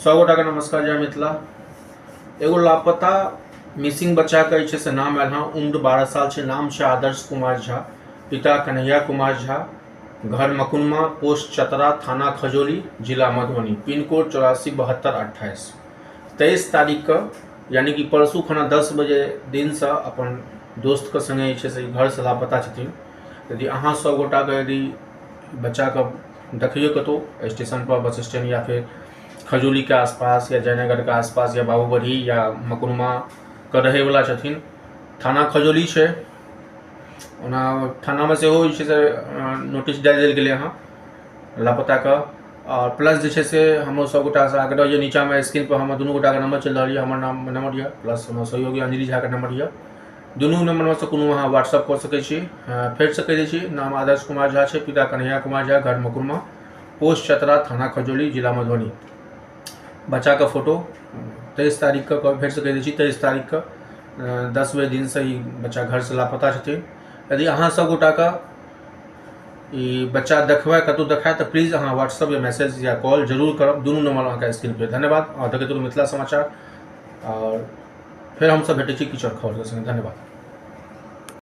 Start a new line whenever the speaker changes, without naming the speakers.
सौ गोटा के नमस्कार। जय मिथिला। एगो लापता मिसिंग बच्चा के जे से नाम आयल हँ। उम्र 12 साल छै। नाम छै आदर्श कुमार झा। पिता कन्हैया कुमार झा। घर मकुनमा, पोस्ट चतरा, थाना खजोली, जिला मधुबनी। Pin code 847228। 23 तारीख के यानी कि परसू खाना 10 बजे दिन से अपन दोस्त के संगे जे से घर से लापता छथिन। यदि अहाँ सब गोटा के यदि बच्चा के देखिए कतौ स्टेशन पर, बस स्टैंड या फिर खजूली के आसपास या जयनगर के आसपास या बाबूबढ़ी या मकुरमा के रहे वाला छथिन, थाना खजोली छै। ओना थाना में सेहो जे छै से नोटिस डाल देल गेलै हँ लापता के। और प्लस जे छै से हमरो सब गोटा से आग्रह, नीचा में स्क्रीन पर हमर दुनू गोटा के नंबर चल रहा है। हमर नंबर यऽ, प्लस हमर सहयोगी अंजलि झा के नंबर यऽ। दुनू नंबर में से कोनो अहाँ व्हाट्सअप कर सकै छी। फेर से कहि दै छी, नाम आदर्श कुमार झा छै। पिता कन्हैया कुमार झा। घर मकुरमा, पोस्ट चतरा, थाना खजोली, जिला मधुबनी। बच्चा का फोटो 23 तारीख का, फिर से कह दी 23 तारीख का 10 बजे दिन से ही बच्चा घर से लापता छथिन। यदि अहाँ सब गोटा का बच्चा देखबै, कतौ देखाय तो प्लीज अहाँ व्हाट्सअप या मैसेज या कॉल जरूर करब। दुनू नंबर अहाँके स्क्रीन पे। धन्यवाद। और देखैत रहू मिथिला समाचार। और फिर हम सब भेटै छी किछु खबर के संगे। धन्यवाद।